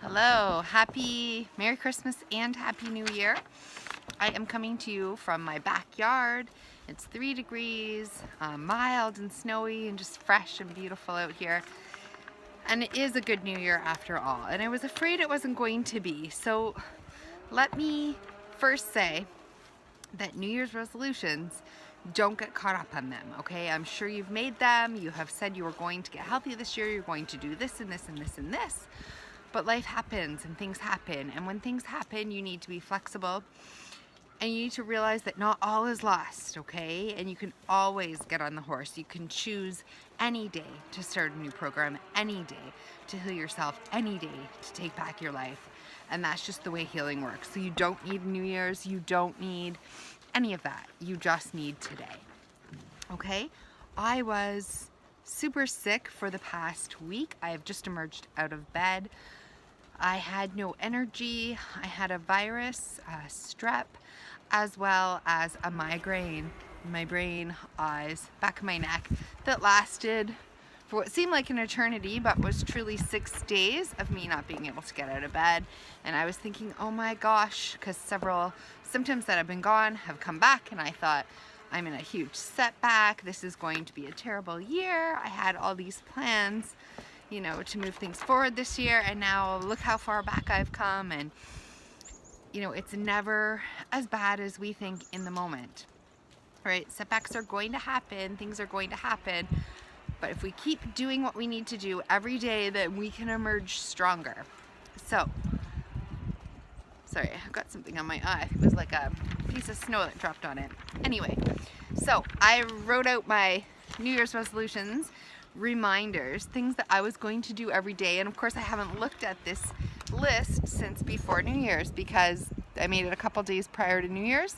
Hello, Merry Christmas and Happy New Year. I am coming to you from my backyard. It's 3 degrees, mild and snowy and just fresh and beautiful out here. And it is a good New Year after all. And I was afraid it wasn't going to be. So let me first say that New Year's resolutions, don't get caught up on them, okay? I'm sure you've made them. You have said you were going to get healthy this year. You're going to do this and this and this and this. But life happens and things happen. And when things happen, you need to be flexible. And you need to realize that not all is lost, okay? And you can always get on the horse. You can choose any day to start a new program, any day to heal yourself, any day to take back your life. And that's just the way healing works. So you don't need New Year's, you don't need any of that. You just need today, okay? I was super sick for the past week. I have just emerged out of bed. I had no energy. I had a virus, strep, as well as a migraine in my brain, eyes, back of my neck that lasted for what seemed like an eternity, but was truly 6 days of me not being able to get out of bed. And I was thinking, oh my gosh, because several symptoms that have been gone have come back, and I thought, I'm in a huge setback. This is going to be a terrible year. I had all these plans, you know, to move things forward this year, and now look how far back I've come. And you know, it's never as bad as we think in the moment, right? Setbacks are going to happen, things are going to happen, but if we keep doing what we need to do every day, then we can emerge stronger. So, sorry, I've got something on my eye. It was like a piece of snow that dropped on it. Anyway, so I wrote out my New Year's resolutions, reminders, things that I was going to do every day. And of course, I haven't looked at this list since before New Year's because I made it a couple days prior to New Year's,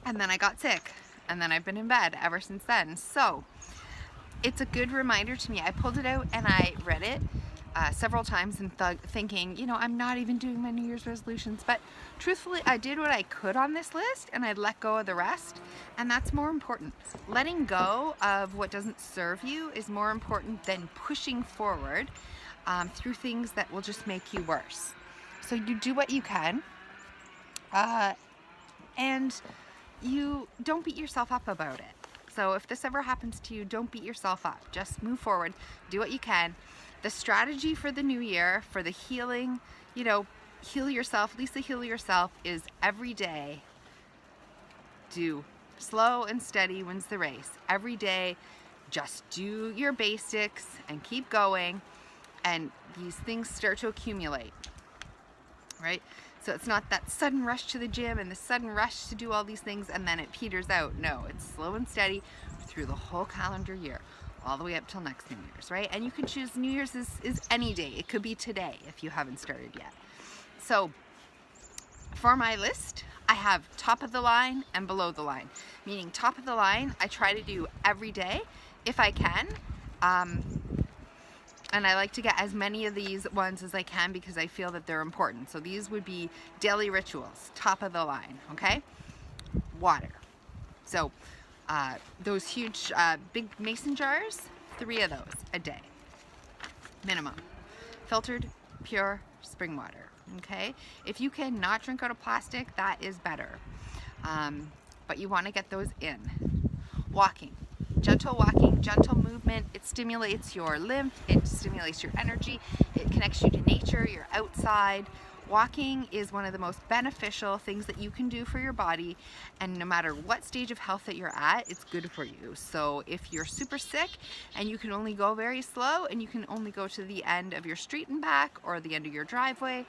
and then I got sick, and then I've been in bed ever since then. So it's a good reminder to me. I pulled it out and I read it several times and thinking, you know, I'm not even doing my New Year's resolutions, but truthfully, I did what I could on this list and I let go of the rest, and that's more important. Letting go of what doesn't serve you is more important than pushing forward through things that will just make you worse. So you do what you can, and you don't beat yourself up about it. So if this ever happens to you, don't beat yourself up. Just move forward, do what you can. The strategy for the new year, for the healing, you know, heal yourself, Lisa heal yourself, is every day do slow and steady wins the race. Every day, just do your basics and keep going, and these things start to accumulate, right? So it's not that sudden rush to the gym and the sudden rush to do all these things and then it peters out. No, it's slow and steady through the whole calendar year, all the way up till next New Year's, right? And you can choose New Year's is any day. It could be today if you haven't started yet. So for my list, I have top of the line and below the line. Meaning top of the line, I try to do every day if I can. And I like to get as many of these ones as I can because I feel that they're important. So these would be daily rituals, top of the line, okay? Water. So those huge, big mason jars, 3 of those a day, minimum. Filtered, pure spring water, okay? If you can not drink out of plastic, that is better. But you want to get those in. Walking. Gentle walking, gentle movement, it stimulates your lymph, it stimulates your energy, it connects you to nature, you're outside. Walking is one of the most beneficial things that you can do for your body, and no matter what stage of health that you're at, it's good for you. So if you're super sick and you can only go very slow and you can only go to the end of your street and back or the end of your driveway,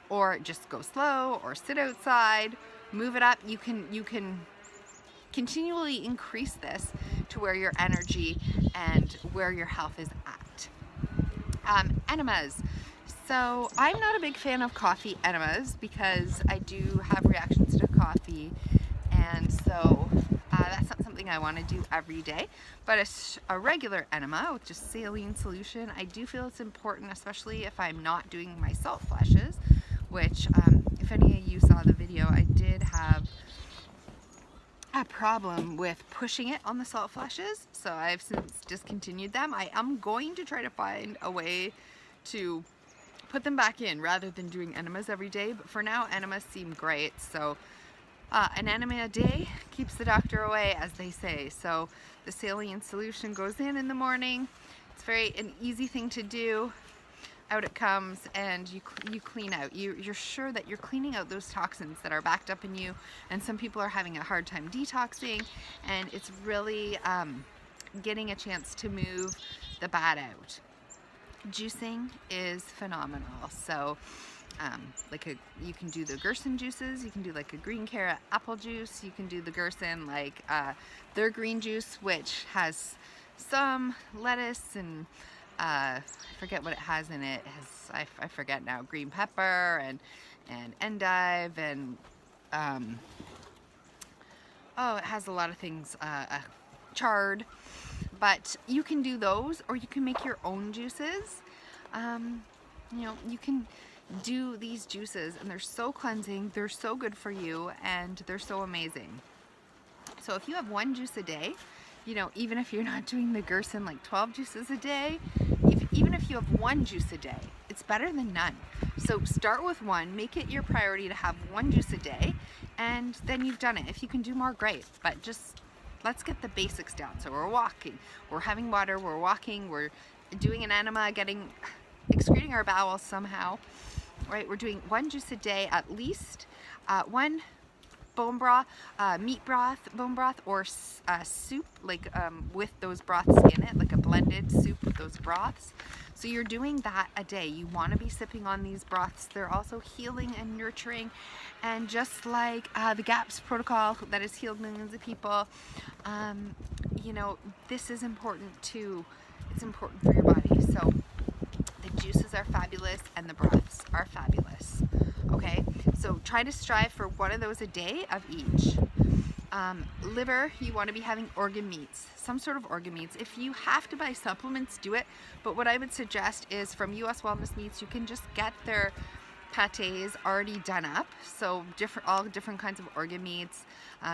or just go slow or sit outside, move it up, you can continually increase this to where your energy and where your health is at. Enemas. So I'm not a big fan of coffee enemas because I do have reactions to coffee, and so that's not something I want to do every day. But a regular enema with just saline solution, I do feel it's important, especially if I'm not doing my salt flushes, which if any of you saw the video, I did have a problem with pushing it on the salt flushes, so I've since discontinued them. I am going to try to find a way to put them back in rather than doing enemas every day. But for now, enemas seem great. So an enema a day keeps the doctor away, as they say. So the saline solution goes in the morning. It's an easy thing to do. Out it comes, and you clean out. You're sure that you're cleaning out those toxins that are backed up in you, and some people are having a hard time detoxing, and it's really getting a chance to move the bad out. Juicing is phenomenal. So you can do the Gerson juices, you can do like a green carrot apple juice, you can do the Gerson like their green juice, which has some lettuce and I forget what it has in it. It has, I forget now, green pepper and endive and it has a lot of things, chard. But you can do those, or you can make your own juices. You can do these juices, and they're so cleansing, they're so good for you, and they're so amazing. So if you have one juice a day, even if you're not doing the Gerson like 12 juices a day, even if you have one juice a day, it's better than none. So start with one, make it your priority to have one juice a day, and then you've done it. If you can do more, great, but just let's get the basics down. So we're walking, we're having water, we're walking, we're doing an enema, excreting our bowels somehow, right? We're doing one juice a day at least, one bone broth, meat broth, bone broth, or soup, like with those broths in it, like a blended soup with those broths. So you're doing that a day. You want to be sipping on these broths. They're also healing and nurturing, and just like the GAPS protocol that has healed millions of people, this is important too. It's important for your body. So the juices are fabulous and the broths are fabulous. Okay, so try to strive for one of those a day of each. Liver, you want to be having organ meats, some sort of organ meats. If you have to buy supplements, do it. But what I would suggest is from US Wellness Meats, you can just get their pates already done up. So all different kinds of organ meats.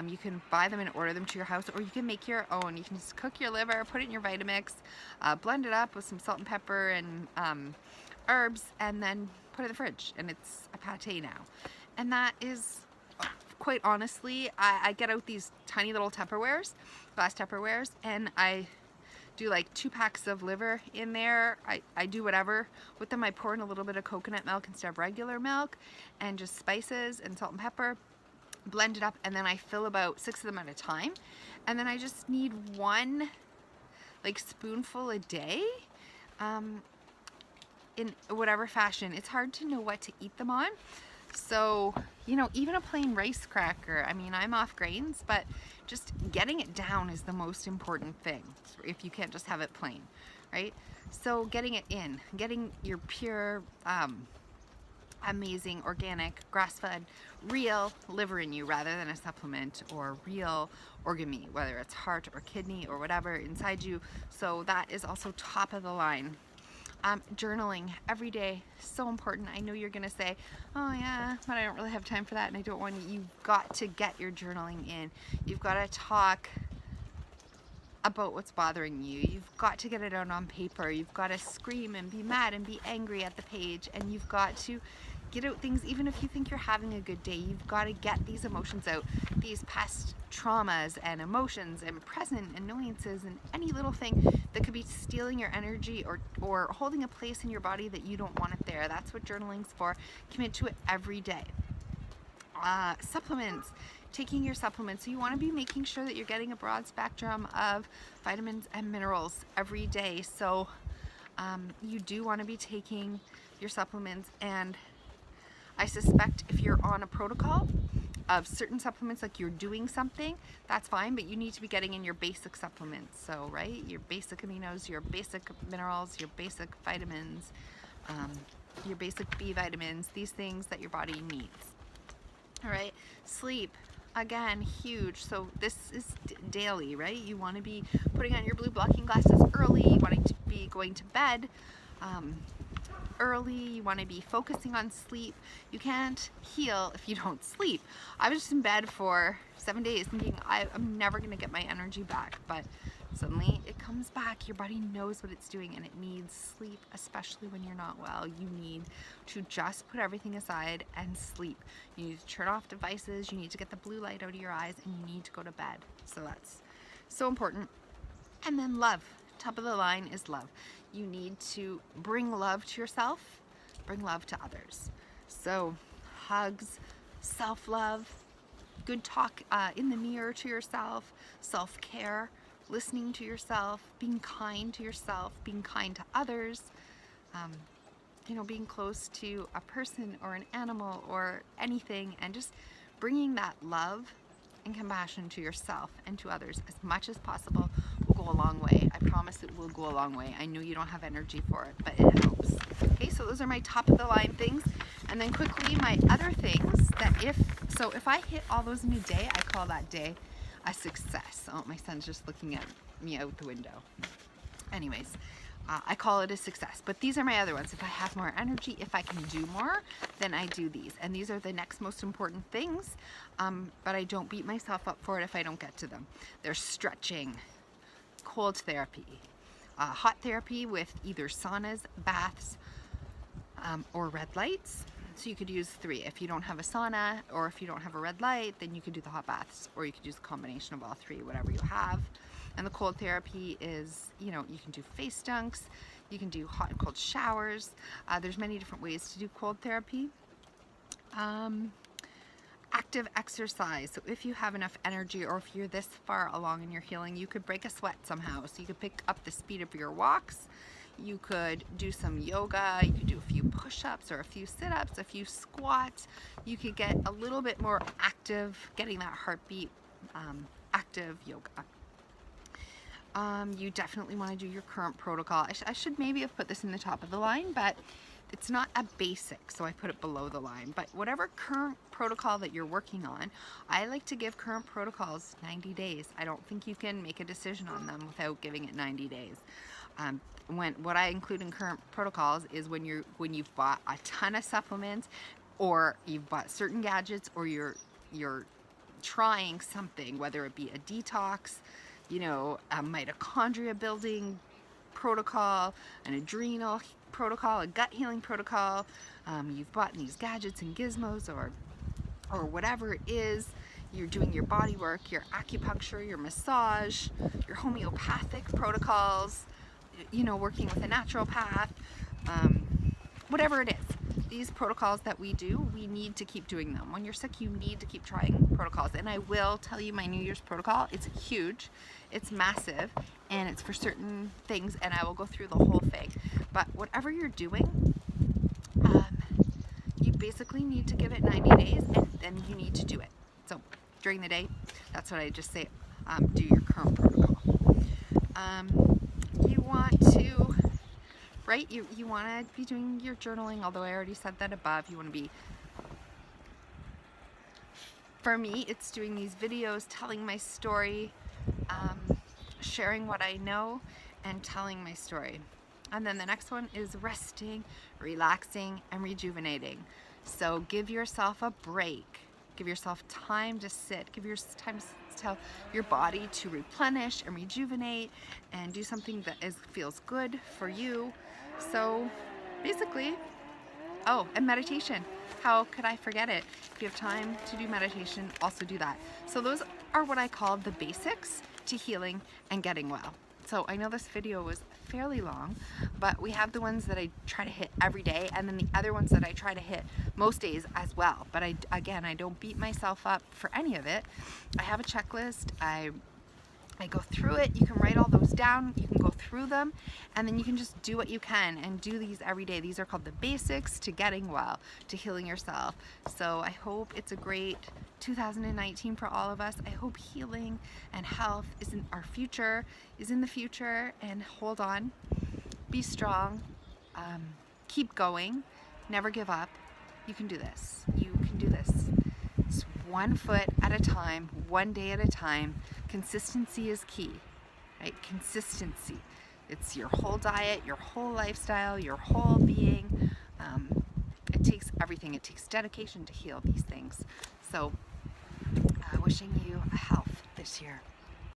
You can buy them and order them to your house, or you can make your own. You can just cook your liver, put it in your Vitamix, blend it up with some salt and pepper and herbs, and then put it in the fridge, and it's a pate now. And that is, quite honestly, I get out these tiny little Tupperwares, glass Tupperwares, and I do like 2 packs of liver in there. I do whatever with them. I pour in a little bit of coconut milk instead of regular milk, and just spices and salt and pepper, blend it up, and then I fill about 6 of them at a time. And then I just need one like spoonful a day, in whatever fashion. It's hard to know what to eat them on. So, even a plain rice cracker, I mean, I'm off grains, but just getting it down is the most important thing if you can't just have it plain, right? So getting it in, getting your pure, amazing, organic, grass-fed, real liver in you rather than a supplement, or real organ meat, whether it's heart or kidney or whatever inside you. So that is also top of the line. Journaling every day, so important. I know you're gonna say, oh yeah, but I don't really have time for that, and I don't want you. You've got to get your journaling in. You've got to talk about what's bothering you. You've got to get it out on paper. You've got to scream and be mad and be angry at the page, and you've got to get out things. Even if you think you're having a good day, you've got to get these emotions out, these past traumas and emotions and present annoyances and any little thing that could be stealing your energy or holding a place in your body that you don't want it there. That's what journaling's for. Commit to it every day. Supplements, taking your supplements. So you want to be making sure that you're getting a broad spectrum of vitamins and minerals every day. So you do want to be taking your supplements, and I suspect if you're on a protocol of certain supplements, like you're doing something, that's fine, but you need to be getting in your basic supplements. So, right, your basic aminos, your basic minerals, your basic vitamins, your basic B vitamins, these things that your body needs. All right, sleep, again, huge. So this is daily, right? You want to be putting on your blue blocking glasses early. You want to be going to bed early. You want to be focusing on sleep. You can't heal if you don't sleep. I was just in bed for 7 days thinking I'm never going to get my energy back, but suddenly it comes back. Your body knows what it's doing, and it needs sleep, especially when you're not well. You need to just put everything aside and sleep. You need to turn off devices, you need to get the blue light out of your eyes, and you need to go to bed. So that's so important. And then love. Top of the line is love. You need to bring love to yourself, bring love to others. So hugs, self-love, good talk in the mirror to yourself, self-care, listening to yourself, being kind to yourself, being kind to others, being close to a person or an animal or anything, and just bringing that love and compassion to yourself and to others as much as possible will go a long way. I promise it will go a long way. I know you don't have energy for it, but it helps. Okay, so those are my top of the line things. And then quickly, my other things that if I hit all those in a day, I call that day a success. Oh, my son's just looking at me out the window. Anyways, I call it a success. But these are my other ones. If I have more energy, if I can do more, then I do these. And these are the next most important things, but I don't beat myself up for it if I don't get to them. There's stretching, cold therapy, hot therapy with either saunas, baths, or red lights. So you could use 3. If you don't have a sauna or if you don't have a red light, then you could do the hot baths, or you could use a combination of all 3, whatever you have. And the cold therapy is, you can do face dunks, you can do hot and cold showers. There's many different ways to do cold therapy. Active exercise. So if you have enough energy, or if you're this far along in your healing, you could break a sweat somehow. So you could pick up the speed of your walks. You could do some yoga, you could do a few push-ups or a few sit-ups, a few squats. You could get a little bit more active, getting that heartbeat, active yoga. You definitely want to do your current protocol. I should maybe have put this in the top of the line, but it's not a basic, so I put it below the line. But whatever current protocol that you're working on, I like to give current protocols 90 days. I don't think you can make a decision on them without giving it 90 days. What I include in current protocols is when you've bought a ton of supplements, or you've bought certain gadgets, or you're trying something, whether it be a detox, a mitochondria building protocol, an adrenal protocol, a gut healing protocol. You've bought these gadgets and gizmos, or whatever it is. You're doing your body work, your acupuncture, your massage, your homeopathic protocols, working with a naturopath, whatever it is. These protocols that we do, we need to keep doing them. When you're sick, you need to keep trying protocols. And I will tell you my New Year's protocol. It's huge, it's massive, and it's for certain things, and I will go through the whole thing. But whatever you're doing, you basically need to give it 90 days, and then you need to do it. So during the day, that's what I just say, do your current protocol. You want to, right? You want to be doing your journaling, although I already said that above. You want to be, for me, it's doing these videos, telling my story, sharing what I know, and telling my story. And then the next one is resting, relaxing, and rejuvenating. So give yourself a break. Give yourself time to sit. Give yourself time to tell your body to replenish and rejuvenate and do something that feels good for you. So basically, and meditation. How could I forget it? If you have time to do meditation, also do that. So those are what I call the basics to healing and getting well. So I know this video was fairly long, but we have the ones that I try to hit every day, and then the other ones that I try to hit most days as well. But I don't beat myself up for any of it. I have a checklist. I go through it. You can write all those down. You can go through them, and then you can just do what you can and do these every day. These are called the basics to getting well, to healing yourself. So I hope it's a great 2019 for all of us. I hope healing and health is in the future, and hold on, be strong, keep going, never give up. You can do this. You can do this. It's one foot at a time, one day at a time. Consistency is key, right? Consistency. It's your whole diet, your whole lifestyle, your whole being. It takes everything. It takes dedication to heal these things. So, wishing you health this year.